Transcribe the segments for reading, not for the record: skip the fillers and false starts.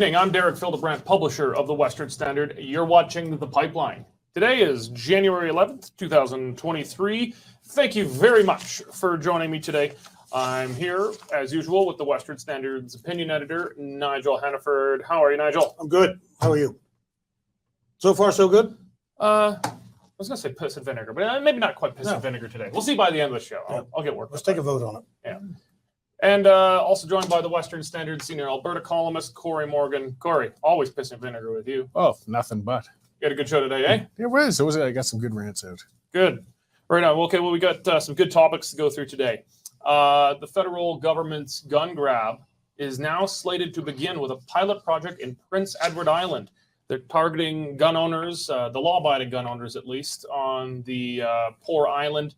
evening. I'm Derek Fildebrandt, publisher of the Western Standard. You're watching The Pipeline. Today is January 11th, 2023. Thank you very much for joining me today. I'm here, as usual, with the Western Standard's opinion editor, Nigel Hannaford. How are you, Nigel? I'm good. How are you? So far, so good? I was going to say piss and vinegar, but maybe not quite piss and vinegar today. We'll see by the end of the show. I'll get work. Let's take a vote on it. Yeah. And also joined by the Western Standard senior Alberta columnist, Cory Morgan. Cory, always piss and vinegar with you. Oh, nothing but. You had a good show today, eh? It was. I got some good rants out. Good. Right on. Okay, well, we got some good topics to go through today. The federal government's gun grab is now slated to begin with a pilot project in Prince Edward Island. They're targeting gun owners, the law-abiding gun owners at least, on the poor island,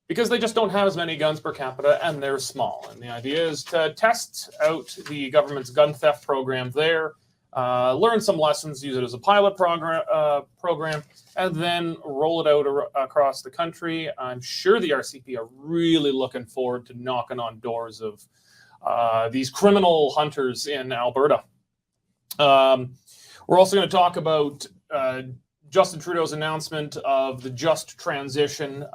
because they just don't have as many guns per capita and they're small. And the idea is to test out the government's gun theft program there, learn some lessons, use it as a pilot program, and then roll it out across the country. I'm sure the RCP are really looking forward to knocking on doors of these criminal hunters in Alberta. We're also going to talk about Justin Trudeau's announcement of the just transition,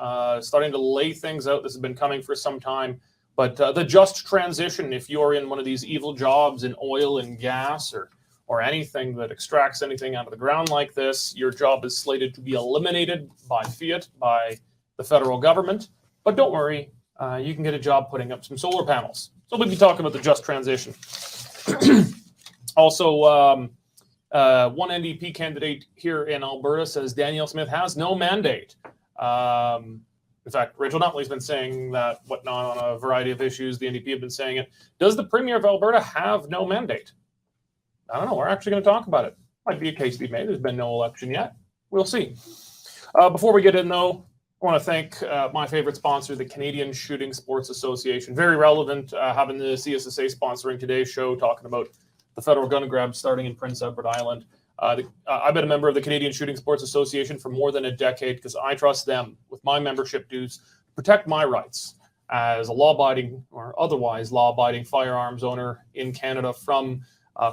starting to lay things out. This has been coming for some time, but the just transition, if you're in one of these evil jobs in oil and gas or anything that extracts anything out of the ground like this, your job is slated to be eliminated by fiat, by the federal government. But don't worry, you can get a job putting up some solar panels. So we'll be talking about the just transition. Also, one NDP candidate here in Alberta says Danielle Smith has no mandate. In fact, Rachel Notley's been saying that, whatnot, on a variety of issues. The NDP have been saying it. Does the Premier of Alberta have no mandate? I don't know. We're actually going to talk about it. Might be a case to be made. There's been no election yet. We'll see. Before we get in, though, I want to thank my favorite sponsor, the Canadian Shooting Sports Association. Very relevant, having the CSSA sponsoring today's show, talking about the federal gun grab starting in Prince Edward Island. I've been a member of the Canadian Shooting Sports Association for more than a decade because I trust them with my membership dues to protect my rights as a law-abiding or otherwise law-abiding firearms owner in Canada from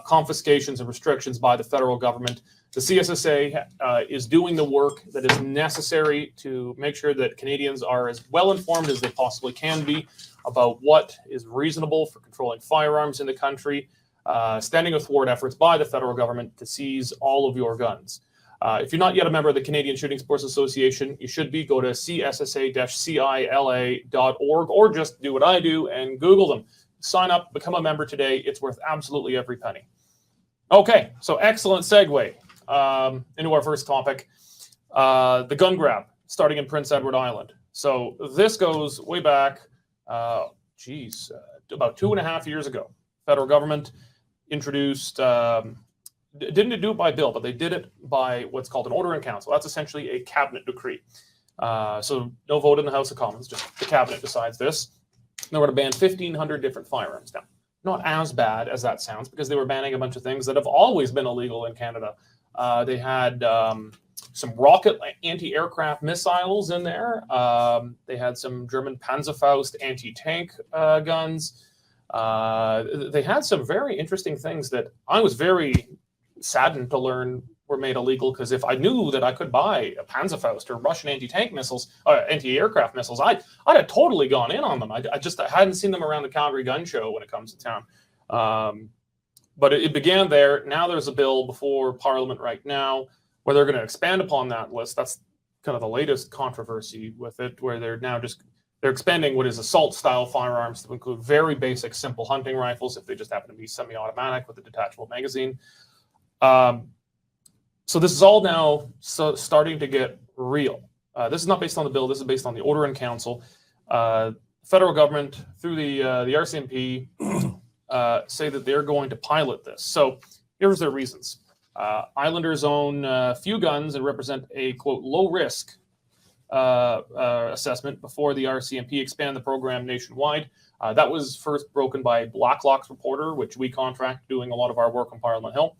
confiscations and restrictions by the federal government. The CSSA is doing the work that is necessary to make sure that Canadians are as well informed as they possibly can be about what is reasonable for controlling firearms in the country, standing athwart efforts by the federal government to seize all of your guns. If you're not yet a member of the Canadian Shooting Sports Association, you should be. Go to cssa-cila.org or just do what I do and Google them. Sign up, become a member today. It's worth absolutely every penny. Okay, so excellent segue into our first topic, the gun grab starting in Prince Edward Island. So this goes way back, about 2.5 years ago. Federal government introduced, didn't do it by bill, but they did it by what's called an order in council. That's essentially a cabinet decree. So no vote in the House of Commons, just the cabinet decides this. They were to ban 1,500 different firearms. Now, not as bad as that sounds because they were banning a bunch of things that have always been illegal in Canada. They had some rocket anti-aircraft missiles in there. They had some German Panzerfaust anti-tank guns. They had some very interesting things that I was very saddened to learn were made illegal, because if I knew that I could buy a Panzerfaust or Russian anti-tank missiles, anti-aircraft missiles, I'd have totally gone in on them. I hadn't seen them around the Calgary Gun Show when it comes to town. But it began there. Now there's a bill before Parliament right now where they're going to expand upon that list. That's kind of the latest controversy with it, where they're expanding what is assault-style firearms to include very basic, simple hunting rifles if they just happen to be semi-automatic with a detachable magazine. So this is all now starting to get real. This is not based on the bill. This is based on the order in council. Federal government, through the RCMP, say that they're going to pilot this. So here's their reasons. Islanders own few guns and represent a, quote, low-risk assessment before the RCMP expand the program nationwide. That was first broken by Blacklock's reporter, which we contract doing a lot of our work on Parliament Hill.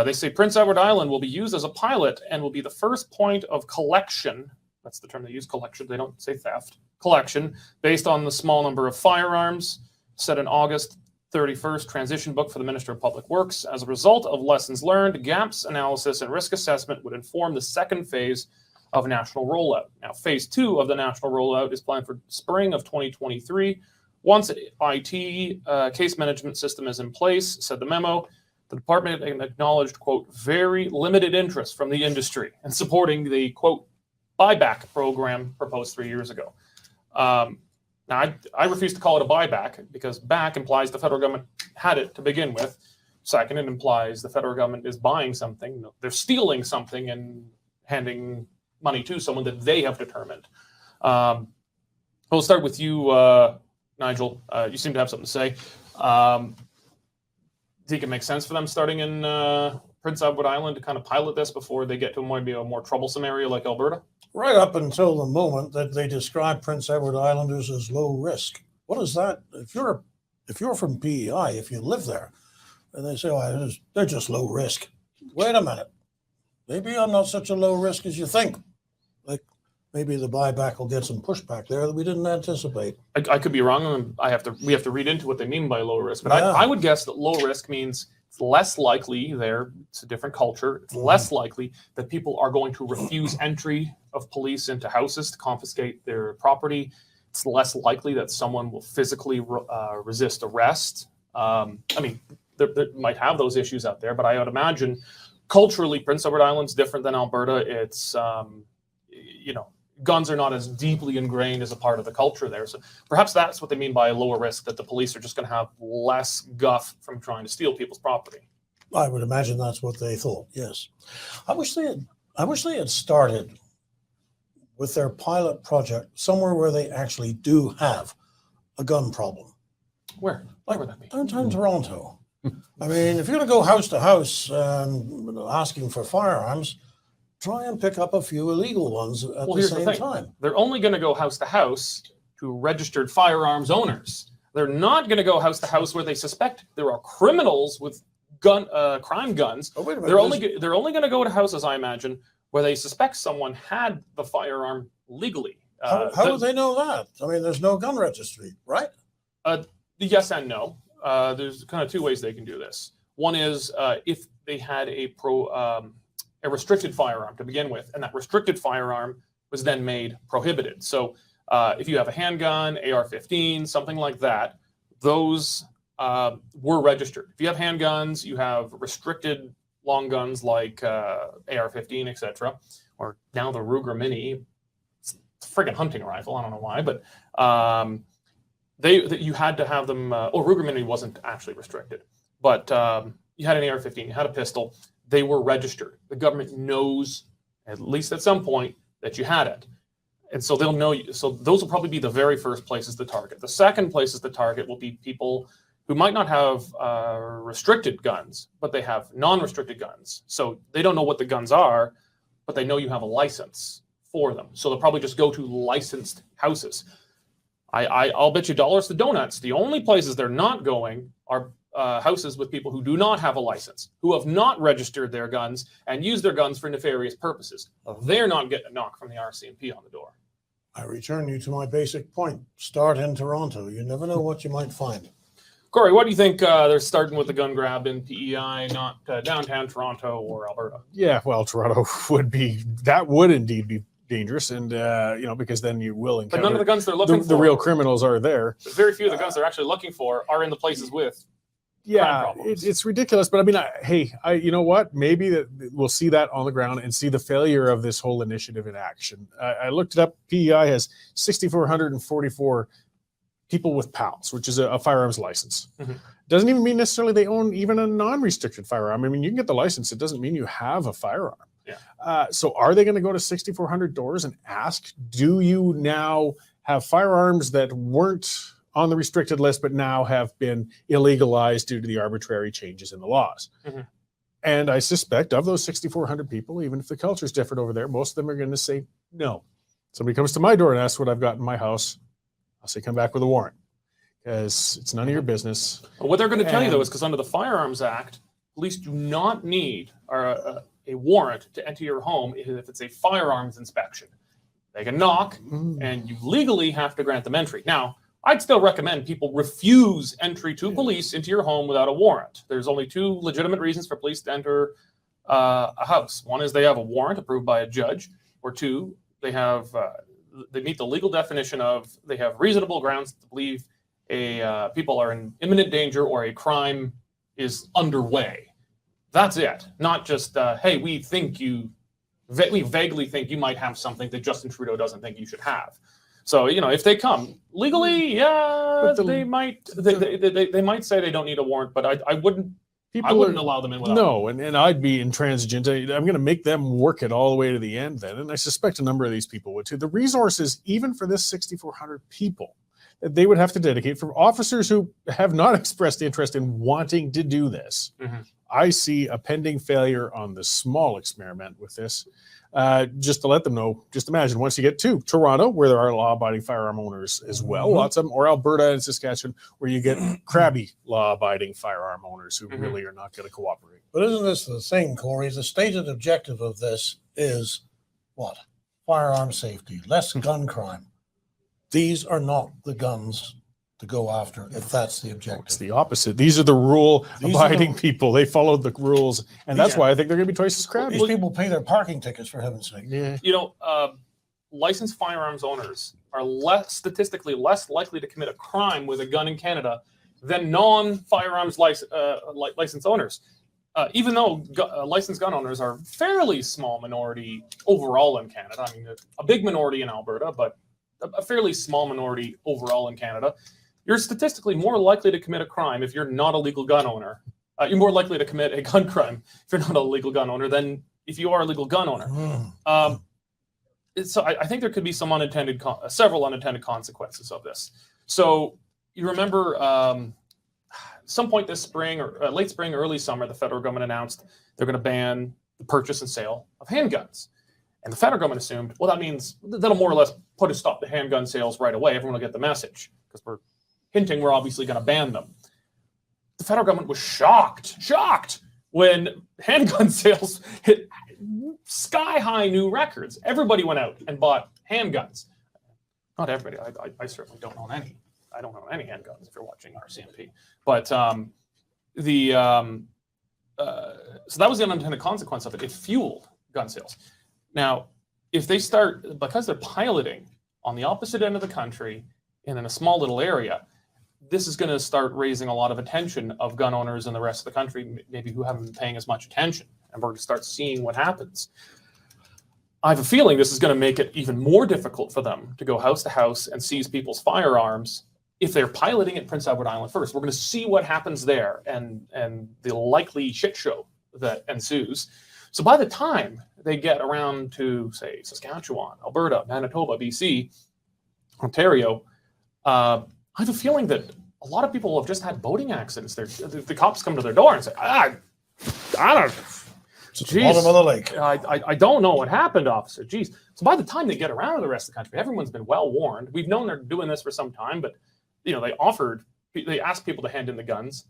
They say Prince Edward Island will be used as a pilot and will be the first point of collection. That's the term they use, collection. They don't say theft. Collection, based on the small number of firearms set in August 31st transition book for the Minister of Public Works. As a result of lessons learned, gaps analysis and risk assessment would inform the second phase of national rollout. Now, phase 2 of the national rollout is planned for spring of 2023. Once IT case management system is in place, said the memo, the department acknowledged, quote, very limited interest from the industry in supporting the, quote, buyback program proposed 3 years ago. Now, I refuse to call it a buyback because back implies the federal government had it to begin with. Second, it implies the federal government is buying something. They're stealing something and handing money to someone that they have determined. We'll start with you, Nigel. You seem to have something to say. Do you think it makes sense for them starting in Prince Edward Island to kind of pilot this before they get to maybe a more troublesome area like Alberta? Right up until the moment that they describe Prince Edward Islanders as low risk. What is that? If you're from PEI, if you live there, and they say, oh, they're just low risk. Wait a minute. Maybe I'm not such a low risk as you think. Like maybe the buyback will get some pushback there that we didn't anticipate. I could be wrong. We have to read into what they mean by low risk. But Yeah. I would guess that low risk means it's less likely there. It's a different culture. It's less likely that people are going to refuse entry of police into houses to confiscate their property. It's less likely that someone will physically resist arrest. I mean, there might have those issues out there, but I would imagine culturally, Prince Edward Island's different than Alberta. It's, guns are not as deeply ingrained as a part of the culture there. So perhaps that's what they mean by lower risk, that the police are just going to have less guff from trying to steal people's property. I would imagine that's what they thought, yes. I wish they had started with their pilot project somewhere where they actually do have a gun problem. Where? Where would that be? Downtown Toronto. I mean, if you're going to go house to house asking for firearms, try and pick up a few illegal ones at the same time. They're only going to go house to house to registered firearms owners. They're not going to go house to house where they suspect there are criminals with crime guns. Oh, wait a minute. They're only going to go to houses, I imagine, where they suspect someone had the firearm legally. How would they know that? I mean, there's no gun registry, right? Yes and no. There's kind of two ways they can do this. One is if they had a restricted firearm to begin with, and that restricted firearm was then made prohibited. So if you have a handgun, AR-15, something like that, those were registered. If you have handguns, you have restricted long guns like AR-15, etc., or now the Ruger Mini. It's a friggin' hunting rifle. I don't know why, but you had to have them. Ruger Mini wasn't actually restricted, but you had an AR-15, you had a pistol. They were registered. The government knows, at least at some point, that you had it. And so they'll know you. So those will probably be the very first places to target. The second places to target will be people who might not have restricted guns, but they have non-restricted guns. So they don't know what the guns are, but they know you have a license for them. So they'll probably just go to licensed houses. I'll bet you dollars to donuts. The only places they're not going are houses with people who do not have a license, who have not registered their guns and use their guns for nefarious purposes. They're not getting a knock from the RCMP on the door. I return you to my basic point. Start in Toronto. You never know what you might find. Corey, what do you think they're starting with the gun grab in PEI, not downtown Toronto or Alberta? Yeah, well, Toronto would indeed be dangerous, and because then you will encounter. But none of the guns they're looking for. The real criminals are there. Very few of the guns they're actually looking for are in the places with. Yeah, it's ridiculous. But I mean, you know what? Maybe that we'll see that on the ground and see the failure of this whole initiative in action. I looked it up. PEI has 6,444 people with PALs, which is a firearms license. Mm-hmm. Doesn't even mean necessarily they own even a non-restricted firearm. I mean, you can get the license. It doesn't mean you have a firearm. Yeah. So are they going to go to 6,400 doors and ask, do you now have firearms that weren't on the restricted list, but now have been illegalized due to the arbitrary changes in the laws? Mm-hmm. And I suspect of those 6,400 people, even if the culture is different over there, most of them are going to say no. Somebody comes to my door and asks what I've got in my house, I'll say, come back with a warrant, because it's none of your business. Well, what they're going to tell you, though, is because under the Firearms Act, police do not need a warrant to enter your home if it's a firearms inspection. They can knock, and you legally have to grant them entry. Now, I'd still recommend people refuse entry to police into your home without a warrant. There's only two legitimate reasons for police to enter a house. One is they have a warrant approved by a judge, or two, they meet the legal definition of they have reasonable grounds to believe people are in imminent danger or a crime is underway. That's it. Not just, hey, we vaguely think you might have something that Justin Trudeau doesn't think you should have. So, if they come legally, they might say they don't need a warrant, but I wouldn't allow them in without. No, and I'd be intransigent. I'm going to make them work it all the way to the end then. And I suspect a number of these people would too. The resources, even for this 6,400 people, that they would have to dedicate for officers who have not expressed interest in wanting to do this. Mm-hmm. I see a pending failure on the small experiment with this. Just to let them know, just imagine once you get to Toronto, where there are law-abiding firearm owners as well, mm-hmm. lots of them, or Alberta and Saskatchewan, where you get crabby law-abiding firearm owners who mm-hmm. really are not going to cooperate. But isn't this the thing, Corey? The stated objective of this is what? Firearm safety, less gun crime. These are not the guns to go after if that's the objective. It's the opposite. These are the rule-abiding people. They followed the rules, and that's why I think they're going to be twice as crowded. These people pay their parking tickets, for heaven's sake. Yeah. Licensed firearms owners are statistically less likely to commit a crime with a gun in Canada than non-firearms licensed owners. Even though licensed gun owners are a fairly small minority overall in Canada. I mean, a big minority in Alberta, but a fairly small minority overall in Canada. You're statistically more likely to commit a crime if you're not a legal gun owner. You're more likely to commit a gun crime if you're not a legal gun owner than if you are a legal gun owner. So I think there could be some several unintended consequences of this. So you remember some point this spring or late spring, early summer, the federal government announced they're going to ban the purchase and sale of handguns. And the federal government assumed, well, that means that'll more or less put a stop to handgun sales right away. Everyone will get the message because we're hinting we're obviously going to ban them. The federal government was shocked when handgun sales hit sky-high new records. Everybody went out and bought handguns. Not everybody. I certainly don't own any. I don't own any handguns if you're watching RCMP. But so that was the unintended consequence of it. It fueled gun sales. Now, if they start, because they're piloting on the opposite end of the country and in a small little area, this is going to start raising a lot of attention of gun owners in the rest of the country, maybe who haven't been paying as much attention, and we're going to start seeing what happens. I have a feeling this is going to make it even more difficult for them to go house to house and seize people's firearms if they're piloting at Prince Edward Island first. We're going to see what happens there and the likely shit show that ensues. So by the time they get around to, say, Saskatchewan, Alberta, Manitoba, BC, Ontario, I have a feeling that a lot of people have just had boating accidents. The cops come to their door and say, I don't. It's the bottom of the lake. I don't know what happened, officer. Geez. So by the time they get around to the rest of the country, everyone's been well warned. We've known they're doing this for some time, but they asked people to hand in the guns.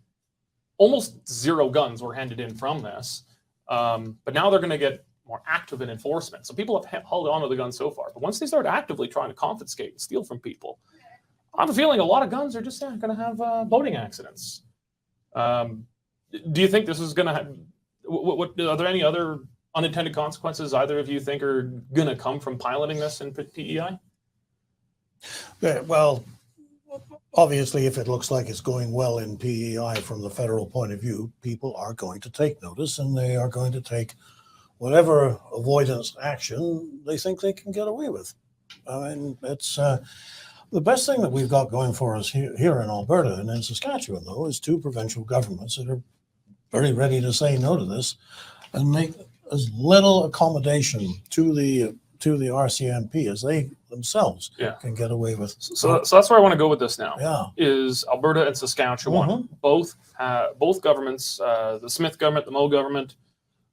Almost zero guns were handed in from this. But now they're going to get more active in enforcement. So people have held on to the guns so far. But once they start actively trying to confiscate and steal from people, I have a feeling a lot of guns are just going to have boating accidents. Do you think this is going to have... are there any other unintended consequences either of you think are going to come from piloting this in PEI? Yeah, well, obviously, if it looks like it's going well in PEI from the federal point of view, people are going to take notice and they are going to take whatever avoidance action they think they can get away with. I mean, it's the best thing that we've got going for us here in Alberta and in Saskatchewan, though, is two provincial governments that are very ready to say no to this and make as little accommodation to the RCMP as they themselves can get away with. So that's where I want to go with this now. Yeah, is Alberta and Saskatchewan, mm-hmm. both governments, the Smith government, the Moe government,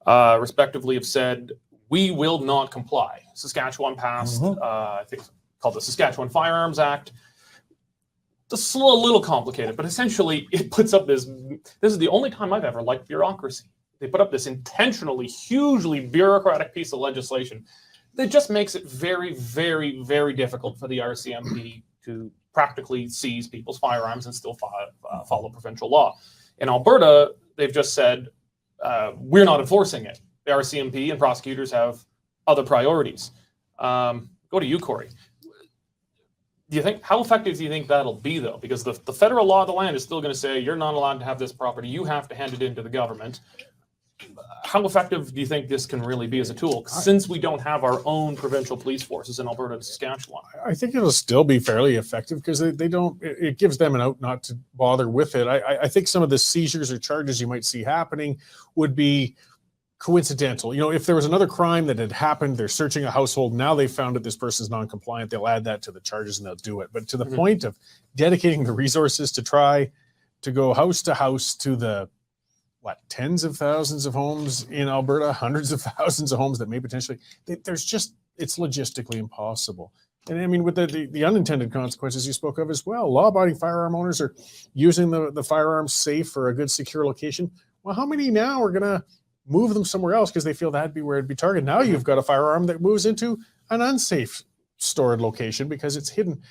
respectively, have said we will not comply. Saskatchewan passed, mm-hmm. I think, called the Saskatchewan Firearms Act. It's a little complicated, but essentially it puts up this is the only time I've ever liked bureaucracy. They put up this intentionally hugely bureaucratic piece of legislation that just makes it very, very, very difficult for the RCMP to practically seize people's firearms and still follow provincial law. In Alberta, they've just said, we're not enforcing it. The RCMP and prosecutors have other priorities. Go to you, Cory. How effective do you think that'll be, though? Because the federal law of the land is still going to say you're not allowed to have this property. You have to hand it in to the government. How effective do you think this can really be as a tool, since we don't have our own provincial police forces in Alberta and Saskatchewan? I think it'll still be fairly effective because they don't. It gives them an out not to bother with it. I think some of the seizures or charges you might see happening would be coincidental. You know, if there was another crime that had happened, they're searching a household, now they found that this person's non-compliant, they'll add that to the charges and they'll do it. But to the point of dedicating the resources to try to go house to house to the tens of thousands of homes in Alberta, hundreds of thousands of homes that may potentially, it's logistically impossible. And I mean, with the unintended consequences you spoke of as well, law-abiding firearm owners are using the firearms safe for a good, secure location. Well, how many now are going to move them somewhere else because they feel that'd be where it'd be targeted? Now you've got a firearm that moves into an unsafe stored location because it's hidden.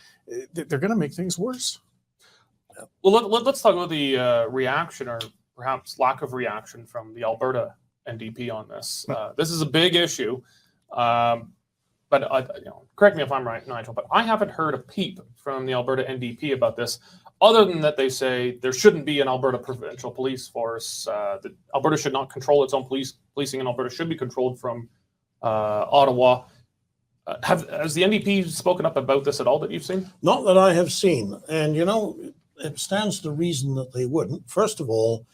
They're going to make things worse. Well, let's talk about the reaction, or perhaps lack of reaction, from the Alberta NDP on this. This is a big issue, but correct me if I'm right, Nigel, but I haven't heard a peep from the Alberta NDP about this, other than that they say there shouldn't be an Alberta provincial police force. That Alberta should not control its own policing, and Alberta should be controlled from Ottawa. Has the NDP spoken up about this at all that you've seen? Not that I have seen. And, it stands to reason that they wouldn't. First of all,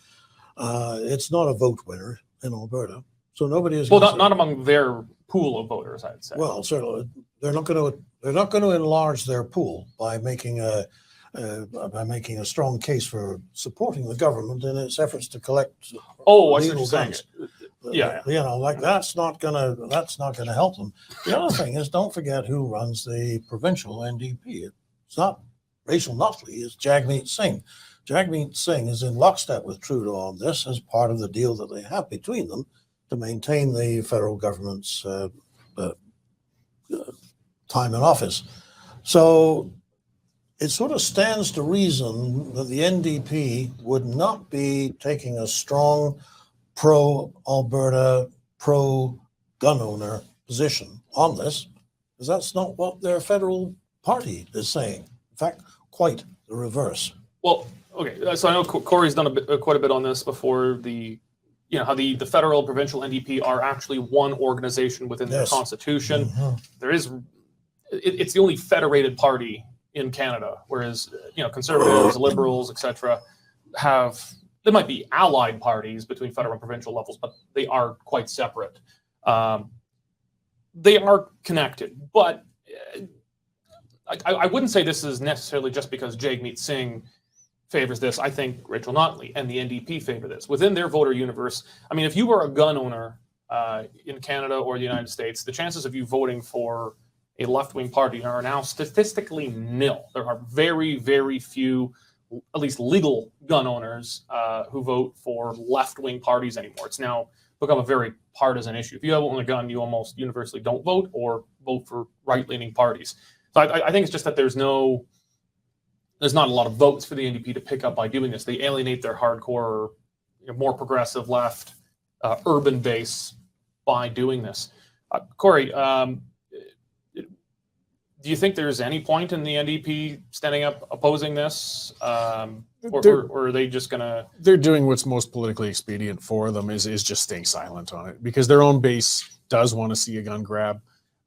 it's not a vote winner in Alberta, so nobody is. Well, not among their pool of voters, I'd say. Well, certainly they're not going to enlarge their pool by making a strong case for supporting the government in its efforts to collect. I see what you're saying. Yeah. That's not gonna help them. The other thing is, don't forget who runs the provincial NDP. It's not Rachel Notley, it's Jagmeet Singh. Jagmeet Singh is in lockstep with Trudeau on this as part of the deal that they have between them to maintain the federal government's time in office. So it sort of stands to reason that the NDP would not be taking a strong pro-Alberta, pro-gun owner position on this, because that's not what their federal party is saying. In fact, quite the reverse. Well, okay, so I know Cory's done quite a bit on this before. How the federal provincial NDP are actually one organization within their constitution. It's the only federated party in Canada, whereas conservatives, liberals, etc., they might be allied parties between federal and provincial levels, but they are quite separate. They are connected, but I wouldn't say this is necessarily just because Jagmeet Singh favors this. I think Rachel Notley and the NDP favor this. Within their voter universe, I mean, if you were a gun owner in Canada or the United States, the chances of you voting for a left-wing party are now statistically nil. There are very, very few, at least legal gun owners who vote for left-wing parties anymore. It's now become a very partisan issue. If you own a gun, you almost universally don't vote or vote for right-leaning parties. So I think it's just that there's not a lot of votes for the NDP to pick up by doing this. They alienate their hardcore, more progressive left urban base by doing this. Cory, do you think there's any point in the NDP standing up opposing this, or are they just gonna? They're doing what's most politically expedient for them is just staying silent on it, because their own base does want to see a gun grab,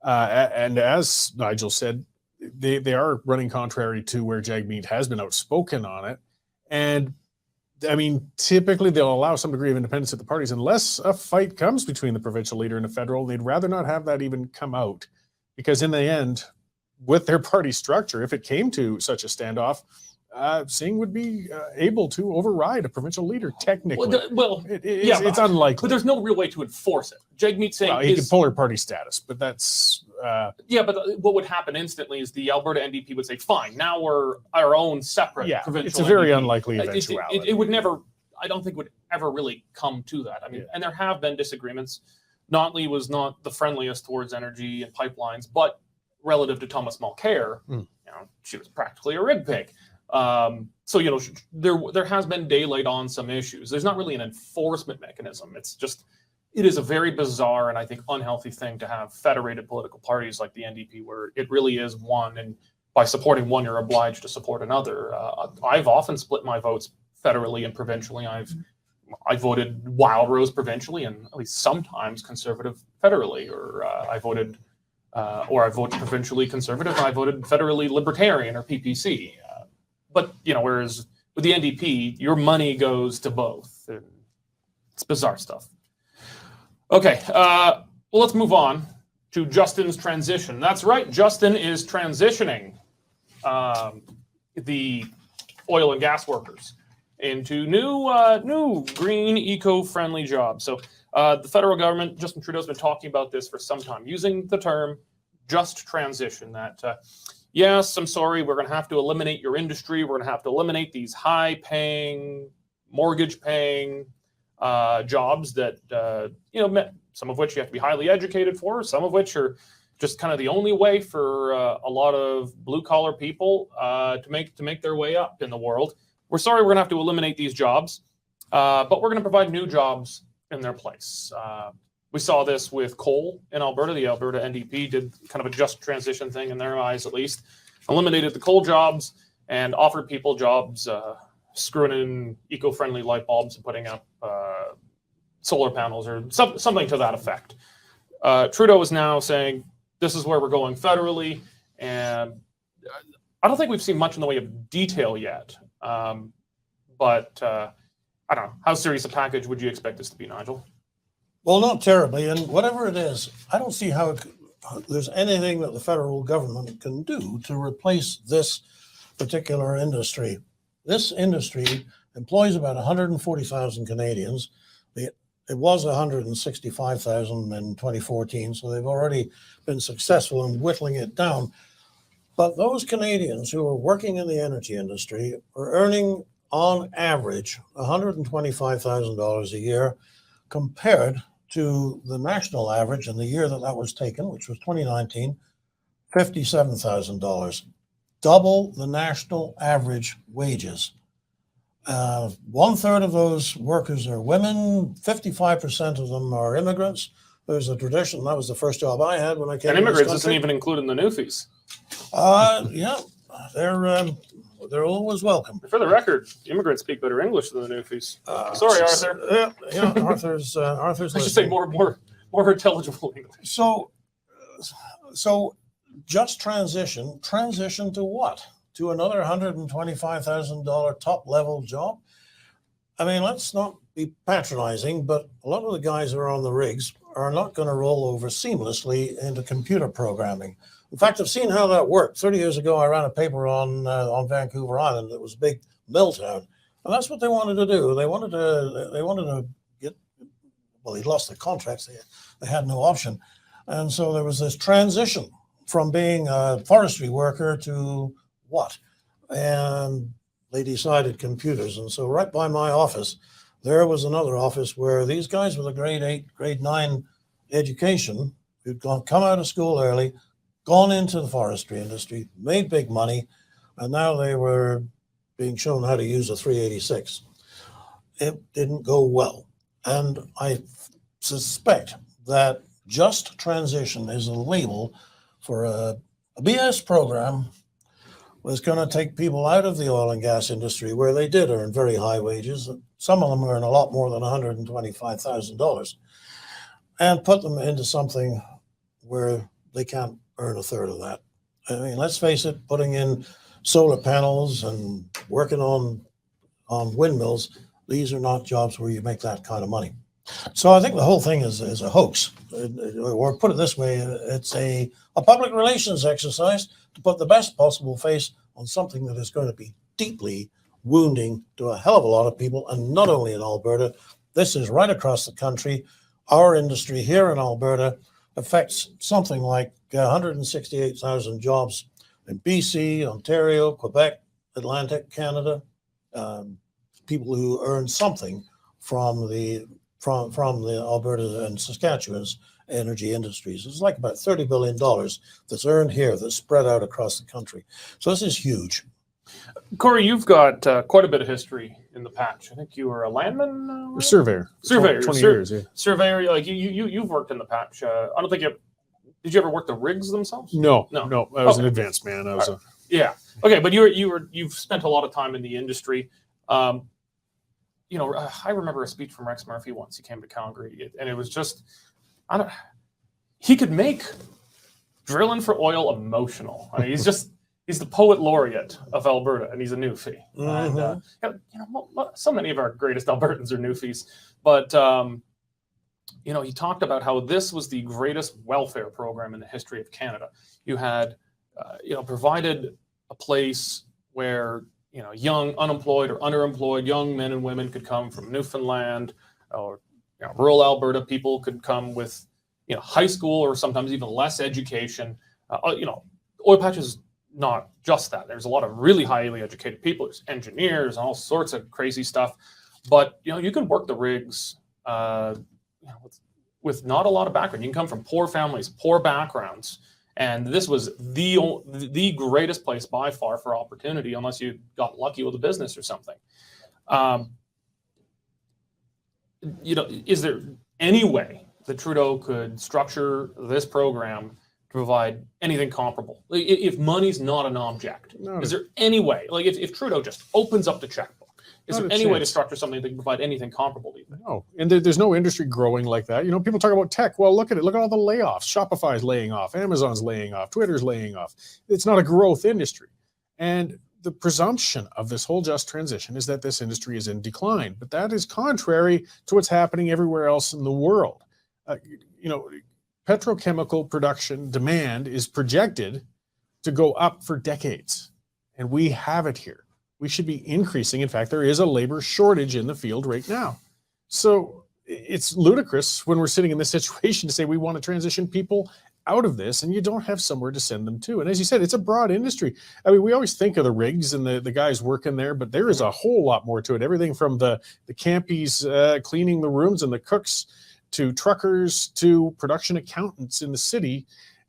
and as Nigel said, they are running contrary to where Jagmeet has been outspoken on it. And I mean, typically they'll allow some degree of independence at the parties unless a fight comes between the provincial leader and the federal. They'd rather not have that even come out, because in the end, with their party structure, if it came to such a standoff, Singh would be able to override a provincial leader technically. It's unlikely. But there's no real way to enforce it. Jagmeet Singh he can polar party status, but that's... but what would happen instantly is the Alberta NDP would say, fine, now we're our own separate provincial it's a very NDP. Unlikely eventuality. It would never, I don't think would ever really come to that. I mean, and there have been disagreements. Notley was not the friendliest towards energy and pipelines, but relative to Thomas Mulcair she was practically a rig pig. So, there has been daylight on some issues. There's not really an enforcement mechanism. It is a very bizarre and I think unhealthy thing to have federated political parties like the NDP, where it really is one, and by supporting one, you're obliged to support another. I've often split my votes federally and provincially. I voted Wild Rose provincially and at least sometimes Conservative federally, or I voted provincially Conservative and I voted federally Libertarian or PPC. But whereas with the NDP, your money goes to both. It's bizarre stuff. Okay, well, let's move on to Justin's transition. That's right, Justin is transitioning the oil and gas workers into new green, eco-friendly jobs. So the federal government, Justin Trudeau's been talking about this for some time, using the term just transition, that yes, I'm sorry, we're going to have to eliminate your industry. We're going to have to eliminate these high-paying, mortgage-paying jobs that, some of which you have to be highly educated for, some of which are just kind of the only way for a lot of blue-collar people to make their way up in the world. We're sorry, we're going to have to eliminate these jobs, but we're going to provide new jobs in their place. We saw this with coal in Alberta. The Alberta NDP did kind of a just transition thing in their eyes, at least. Eliminated the coal jobs and offered people jobs, screwing in eco-friendly light bulbs and putting up solar panels or something to that effect. Trudeau is now saying, this is where we're going federally. And I don't think we've seen much in the way of detail yet. But I don't know. How serious a package would you expect this to be, Nigel? Well, not terribly. And whatever it is, I don't see how there's anything that the federal government can do to replace this particular industry. This industry employs about 140,000 Canadians. It was 165,000 in 2014, so they've already been successful in whittling it down. But those Canadians who are working in the energy industry are earning, on average, $125,000 a year, compared to the national average in the year that was taken, which was 2019, $57,000. Double the national average wages. 1/3 of those workers are women. 55% of them are immigrants. There's a tradition. That was the first job I had when I came. And immigrants isn't even included in the newfies. Yeah, they're always welcome. For the record, immigrants speak better English than the newfies. Sorry, Arthur. Yeah, Arthur's I should say more intelligible English. So just transition to what? To another $125,000 top level job? I mean, let's not be patronizing, but a lot of the guys who are on the rigs are not going to roll over seamlessly into computer programming. In fact, I've seen how that worked. 30 years ago, I ran a paper on Vancouver Island. It was a big mill town, and that's what they wanted to do. They wanted to get. Well, they lost their contracts. They had no option, and so there was this transition from being a forestry worker to what? And they decided computers. And so right by my office, there was another office where these guys with a grade 8, grade 9 education, who'd come out of school early, gone into the forestry industry, made big money, and now they were being shown how to use a 386. It didn't go well. And I suspect that just transition is a label for a BS program was going to take people out of the oil and gas industry, where they did earn very high wages. Some of them earn a lot more than $125,000, and put them into something where they can't earn 1/3 of that. I mean, let's face it, putting in solar panels and working on windmills, these are not jobs where you make that kind of money. So I think the whole thing is a hoax, or put it this way, it's a public relations exercise to put the best possible face on something that is going to be deeply wounding to a hell of a lot of people, and not only in Alberta. This is right across the country. Our industry here in Alberta affects something like 168,000 jobs in BC, Ontario, Quebec, Atlantic Canada, people who earn something from the Alberta and Saskatchewan's energy industries. It's like about $30 billion that's earned here that's spread out across the country. So this is huge. Cory, you've got quite a bit of history in the patch. I think you were a landman? Surveyor. Surveyor. 20 years, yeah. Surveyor, like you've worked in the patch. I don't think did you ever work the rigs themselves? No. I was an advanced man. Yeah. Okay, but you've spent a lot of time in the industry. I remember a speech from Rex Murphy once. He came to Calgary, and it was just, he could make drilling for oil emotional. I mean, he's the poet laureate of Alberta, and he's a newfie. And so many of our greatest Albertans are newfies, but he talked about how this was the greatest welfare program in the history of Canada. You had, provided a place where young, unemployed or underemployed young men and women could come from Newfoundland or rural Alberta. People could come with high school or sometimes even less education. Oil patch is not just that. There's a lot of really highly educated people. There's engineers and all sorts of crazy stuff. But you can work the rigs with not a lot of background. You can come from poor families, poor backgrounds. And this was the greatest place by far for opportunity, unless you got lucky with a business or something. Is there any way that Trudeau could structure this program to provide anything comparable? If money's not an object, is there any way? Like if Trudeau just opens up the checkbook, is there any way to structure something that can provide anything comparable to you? No, and there's no industry growing like that. People talk about tech. Well, look at it. Look at all the layoffs. Shopify's laying off. Amazon's laying off. Twitter's laying off. It's not a growth industry. And the presumption of this whole just transition is that this industry is in decline. But that is contrary to what's happening everywhere else in the world. Petrochemical production demand is projected to go up for decades. And we have it here. We should be increasing. In fact, there is a labor shortage in the field right now. So it's ludicrous when we're sitting in this situation to say we want to transition people out of this and you don't have somewhere to send them to. And as you said, it's a broad industry. I mean, we always think of the rigs and the guys working there, but there is a whole lot more to it. Everything from the campies cleaning the rooms and the cooks to truckers to production accountants in the city.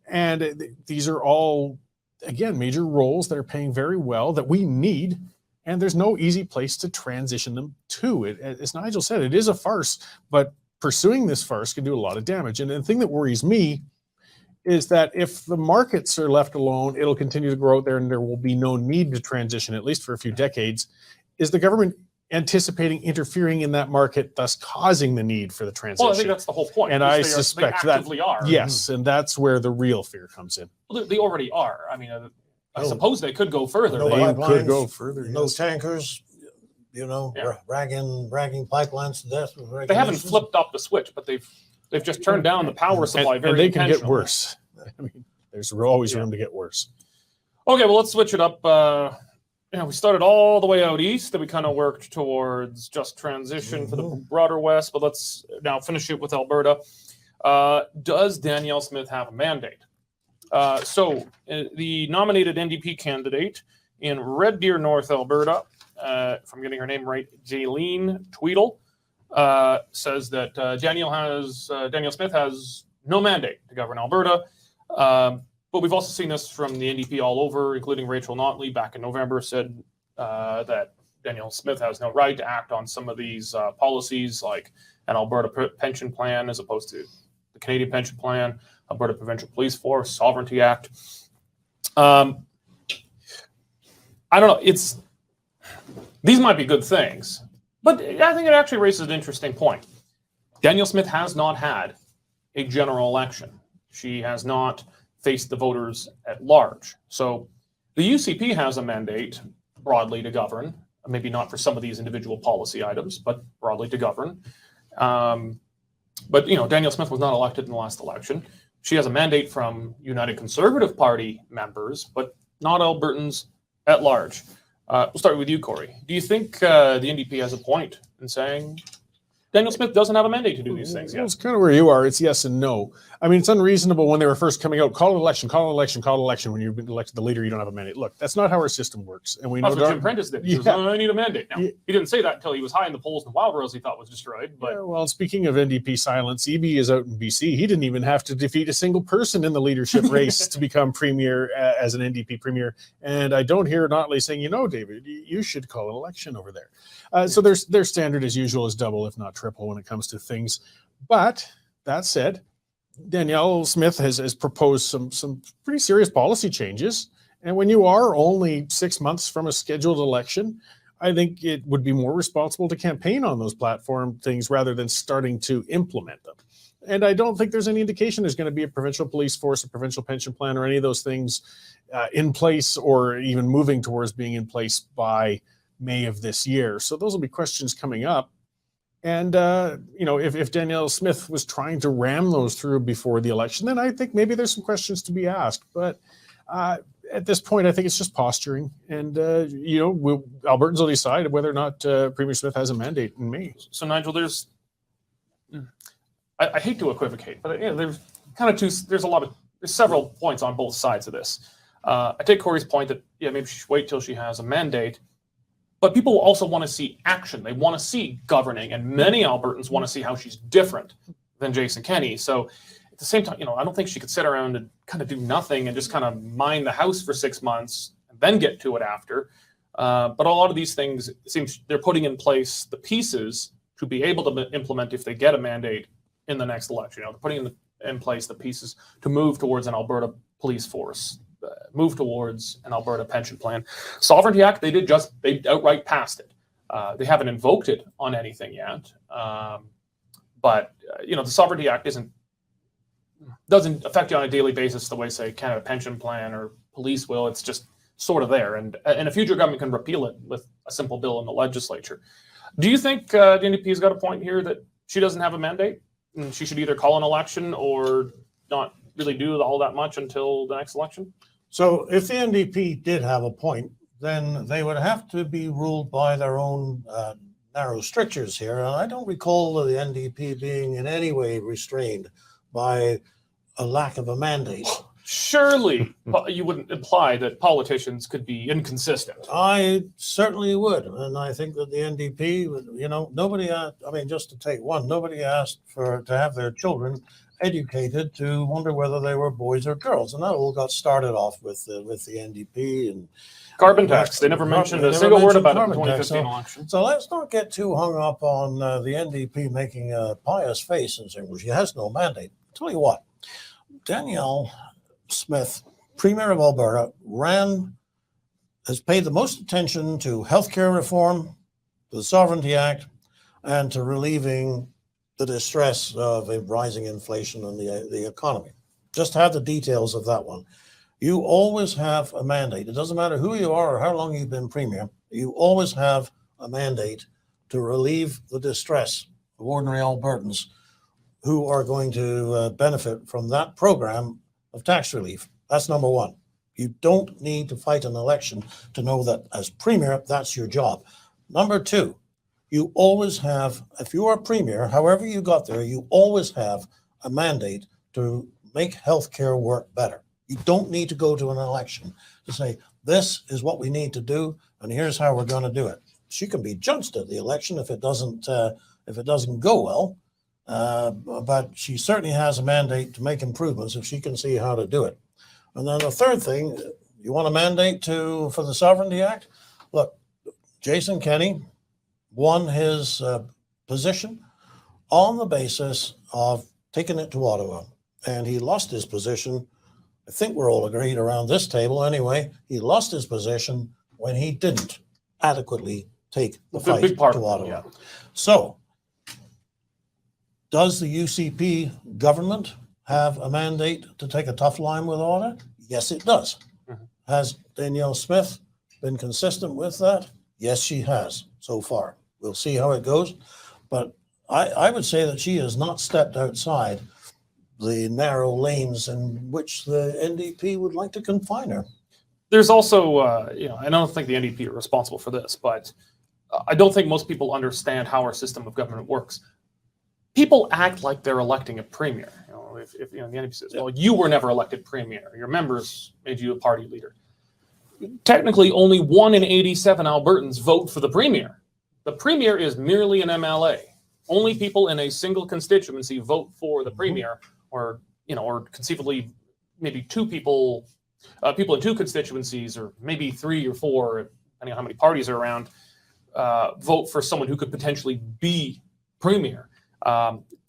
And these are all, again, major roles that are paying very well that we need. And there's no easy place to transition them to. As Nigel said, it is a farce, but pursuing this farce can do a lot of damage. And the thing that worries me is that if the markets are left alone, it'll continue to grow out there and there will be no need to transition, at least for a few decades. Is the government anticipating interfering in that market, thus causing the need for the transition? Well, I think that's the whole point. And I suspect they actively are. Yes, and that's where the real fear comes in. Well, they already are. I mean, I suppose they could go further. No They pipelines, could go further. no Yes. tankers, ragging pipelines to death. With They haven't regulations. flipped up the switch, but they've just turned down the power supply And very they can get intentionally. worse. I mean, there's always room to get worse. Okay, well, let's switch it up. We started all the way out east, that we kind of worked towards just transition for the broader West, but let's now finish it with Alberta. Does Danielle Smith have a mandate? The nominated NDP candidate in Red Deer, North Alberta, if I'm getting her name right, Jaylene Tweedle, says that Danielle Smith has no mandate to govern Alberta. But we've also seen this from the NDP all over, including Rachel Notley back in November, said that Danielle Smith has no right to act on some of these policies, like an Alberta pension plan as opposed to the Canadian pension plan, Alberta Provincial Police Force, Sovereignty Act. I don't know. These might be good things, but I think it actually raises an interesting point. Danielle Smith has not had a general election. She has not faced the voters at large. So the UCP has a mandate broadly to govern, maybe not for some of these individual policy items, but broadly to govern. But Danielle Smith was not elected in the last election. She has a mandate from United Conservative Party members, but not Albertans at large. We'll start with you, Cory. Do you think the NDP has a point in saying Danielle Smith doesn't have a mandate to do these things Well, yet. it's kind of where you are. It's yes and no. I mean, it's unreasonable when they were first coming out. Call an election. Call an election. Call an election. When you've been elected the leader, you don't have a mandate. Look, that's not how our system works. And we know That's what Jim Prentice did. He says, "Oh, I need a mandate." Now, Yeah. he didn't say that until he was high in the polls and Wildrose he thought was destroyed. But Yeah, well, speaking of NDP silence, EB is out in BC. He didn't even have to defeat a single person in the leadership race to become premier as an NDP premier. And I don't hear Notley saying, David, you should call an election over there. So their standard as usual is double, if not triple, when it comes to things. But that said, Danielle Smith has proposed some pretty serious policy changes. And when you are only 6 months from a scheduled election, I think it would be more responsible to campaign on those platform things rather than starting to implement them. And I don't think there's any indication there's going to be a provincial police force, a provincial pension plan, or any of those things in place or even moving towards being in place by May of this year. So those will be questions coming up. And, if Danielle Smith was trying to ram those through before the election, then I think maybe there's some questions to be asked. But at this point, I think it's just posturing. And, Albertans will decide whether or not Premier Smith has a mandate in May. so, Nigel, I hate to equivocate, but there's kind of there's several points on both sides of this. I take Cory's point that, maybe she should wait till she has a mandate. But people also want to see action. They want to see governing, and many Albertans want to see how she's different than Jason Kenney. So at the same time, I don't think she could sit around and kind of do nothing and just kind of mind the house for 6 months and then get to it after. But a lot of these things, it seems they're putting in place the pieces to be able to implement if they get a mandate in the next election. They're putting in place the pieces to move towards an Alberta police force, move towards an Alberta pension plan. Sovereignty Act, they outright passed it. They haven't invoked it on anything yet. But the Sovereignty Act doesn't affect you on a daily basis the way, say, Canada Pension Plan or police will. It's just sort of there. And a future government can repeal it with a simple bill in the legislature. Do you think the NDP has got a point here that she doesn't have a mandate and she should either call an election or not really do all that much until the next election? So if the NDP did have a point, then they would have to be ruled by their own narrow strictures here. And I don't recall the NDP being in any way restrained by a lack of a mandate. Surely you wouldn't imply that politicians could be inconsistent. I certainly would. And I think that the NDP, nobody asked, just to take one, nobody asked to have their children educated to wonder whether they were boys or girls. And that all got started off with the NDP and carbon tax. They never mentioned a single word about it in the 2015 election. So let's not get too hung up on the NDP making a pious face and saying, well, she has no mandate. I'll tell you what, Danielle Smith, Premier of Alberta, has paid the most attention to healthcare reform, to the Sovereignty Act, and to relieving the distress of a rising inflation in the economy. Just have the details of that one. You always have a mandate. It doesn't matter who you are or how long you've been premier. You always have a mandate to relieve the distress of ordinary Albertans who are going to benefit from that program of tax relief. That's number one. You don't need to fight an election to know that as premier, that's your job. Number two, you always have, if you are premier, however you got there, you always have a mandate to make healthcare work better. You don't need to go to an election to say, this is what we need to do, and here's how we're going to do it. She can be judged at the election if it doesn't go well, but she certainly has a mandate to make improvements if she can see how to do it. And then the third thing, you want a mandate for the Sovereignty Act? Look, Jason Kenney won his position on the basis of taking it to Ottawa. And he lost his position. I think we're all agreed around this table anyway. He lost his position when he didn't adequately take the fight to Ottawa. Yeah. So, does the UCP government have a mandate to take a tough line with Ottawa? Yes, it does. Mm-hmm. Has Danielle Smith been consistent with that? Yes, she has so far. We'll see how it goes. But I would say that she has not stepped outside the narrow lanes in which the NDP would like to confine her. There's also, I don't think the NDP are responsible for this, but I don't think most people understand how our system of government works. people act like they're electing a premier. You know, if you know, the NDP says, well, you were never elected premier. Your members made you a party leader. Technically, only 1 in 87 Albertans vote for the premier. The premier is merely an MLA. Only people in a single constituency vote for the premier, or conceivably maybe two people in two constituencies, or maybe 3 or 4, depending on how many parties are around, vote for someone who could potentially be premier.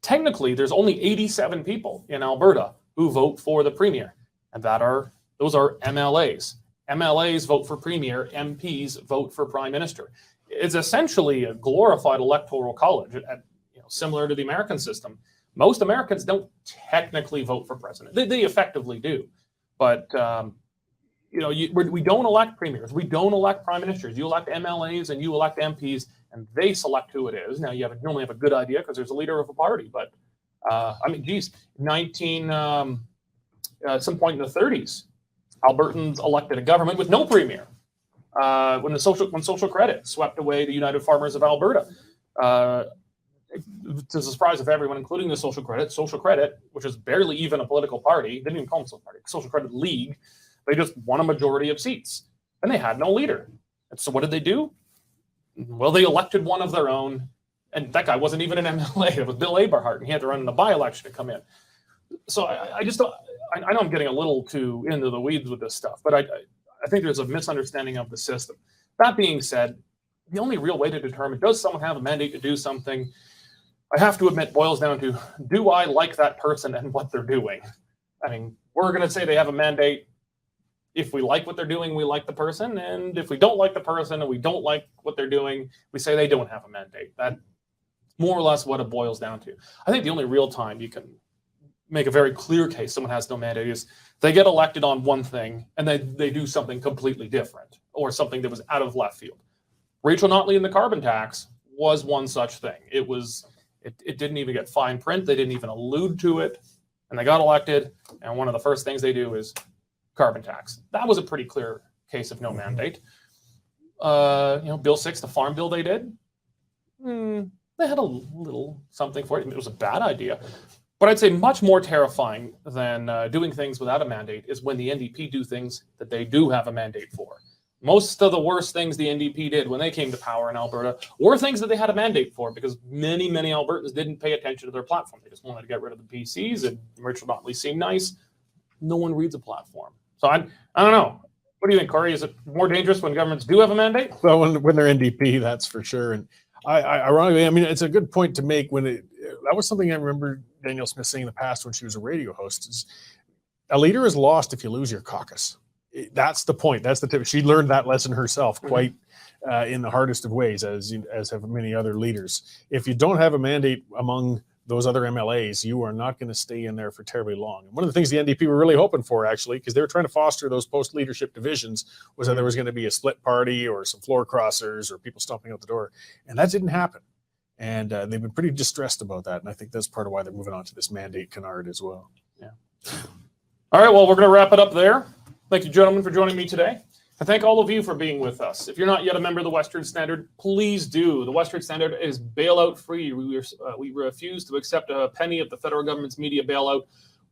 Technically, there's only 87 people in Alberta who vote for the premier, and those are MLAs. MLAs vote for premier, MPs vote for prime minister. It's essentially a glorified electoral college, similar to the American system. Most Americans don't technically vote for president. They effectively do, but we don't elect premiers. We don't elect prime ministers. You elect MLAs and you elect MPs, and they select who it is. Now, you normally have a good idea because there's a leader of a party, but at some point in the 30s, Albertans elected a government with no premier. When social credit swept away the United Farmers of Alberta, to the surprise of everyone, including the social credit, which is barely even a political party, didn't even call themselves a party, Social Credit League, they just won a majority of seats, and they had no leader. And so what did they do? Well, they elected one of their own, and that guy wasn't even an MLA. It was Bill Aberhart, and he had to run in a by-election to come in. So I just don't. I know I'm getting a little too into the weeds with this stuff, but I think there's a misunderstanding of the system. That being said, the only real way to determine, does someone have a mandate to do something, I have to admit, boils down to, do I like that person and what they're doing? I mean, we're going to say they have a mandate. If we like what they're doing, we like the person. And if we don't like the person and we don't like what they're doing, we say they don't have a mandate. That's more or less what it boils down to. I think the only real time you can make a very clear case someone has no mandate is they get elected on one thing and they do something completely different, or something that was out of left field. Rachel Notley and the carbon tax was one such thing. It didn't even get fine print. They didn't even allude to it, and they got elected, and one of the first things they do is carbon tax. That was a pretty clear case of no mandate. Bill 6, the farm bill they did, they had a little something for it. It was a bad idea. But I'd say much more terrifying than doing things without a mandate is when the NDP do things that they do have a mandate for. Most of the worst things the NDP did when they came to power in Alberta were things that they had a mandate for, because many, many Albertans didn't pay attention to their platform. They just wanted to get rid of the PCs, and Rachel Notley seemed nice. No one reads a platform. So I don't know. What do you think, Cory? Is it more dangerous when governments do have a mandate? Well, when they're NDP, that's for sure. And ironically, I mean, it's a good point to make. That was something I remember Danielle Smith saying in the past when she was a radio host, is a leader is lost if you lose your caucus. That's the point. That's the tip. She learned that lesson herself quite in the hardest of ways, as have many other leaders. If you don't have a mandate among those other MLAs, you are not going to stay in there for terribly long. And one of the things the NDP were really hoping for, actually, because they were trying to foster those post-leadership divisions, was that there was going to be a split party or some floor crossers or people stomping out the door. And that didn't happen. And they've been pretty distressed about that. And I think that's part of why they're moving on to this mandate canard as well. Yeah. All right, well, we're going to wrap it up there. Thank you, gentlemen, for joining me today. And thank all of you for being with us. If you're not yet a member of the Western Standard, please do. The Western Standard is bailout free. We refuse to accept a penny of the federal government's media bailout.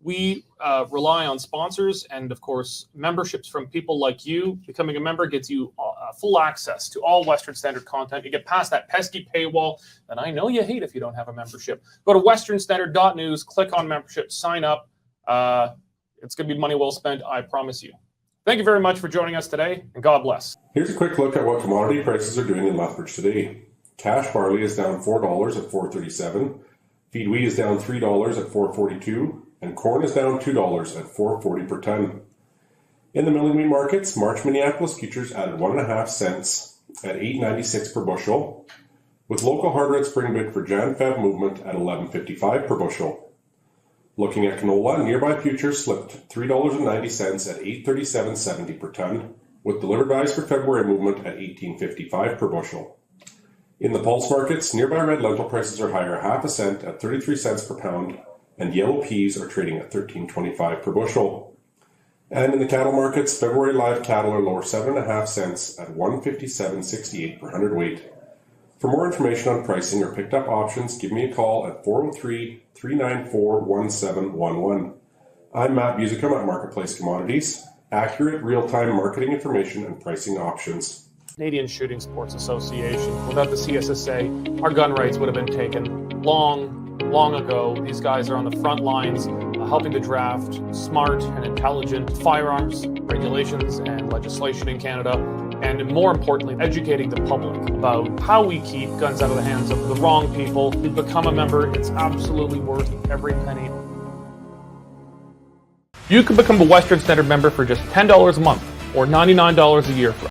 We rely on sponsors and, of course, memberships from people like you. Becoming a member gets you full access to all Western Standard content. You get past that pesky paywall that I know you hate if you don't have a membership. Go to westernstandard.news, click on membership, sign up. It's going to be money well spent, I promise you. Thank you very much for joining us today, and God bless. Here's a quick look at what commodity prices are doing in Lethbridge today. Cash barley is down $4 at $4.37. Feed wheat is down $3 at $4.42. And corn is down $2 at $4.40 per ton. In the milling wheat markets, March Minneapolis futures added 1.5 cents at $8.96 per bushel, with local hard red spring bid for Jan-Feb movement at $11.55 per bushel. Looking at canola, nearby futures slipped $3.90 at $8.37.70 per ton, with delivered values for February movement at $18.55 per bushel. In the pulse markets, nearby red lentil prices are higher 0.5 cent at 33 cents per pound, and yellow peas are trading at $13.25 per bushel. And in the cattle markets, February live cattle are lower 7.5 cents at $157.68 per hundredweight. For more information on pricing or picked up options, give me a call at 403-394-1711. I'm Matt Busicum at Marketplace Commodities. Accurate, real-time marketing information and pricing options. Canadian Shooting Sports Association. Without the CSSA, our gun rights would have been taken long ago. These guys are on the front lines helping to draft smart and intelligent firearms regulations and legislation in Canada, and more importantly, educating the public about how we keep guns out of the hands of the wrong people. To become a member, it's absolutely worth every penny. You can become a Western Standard member for just $10 a month or $99 a year for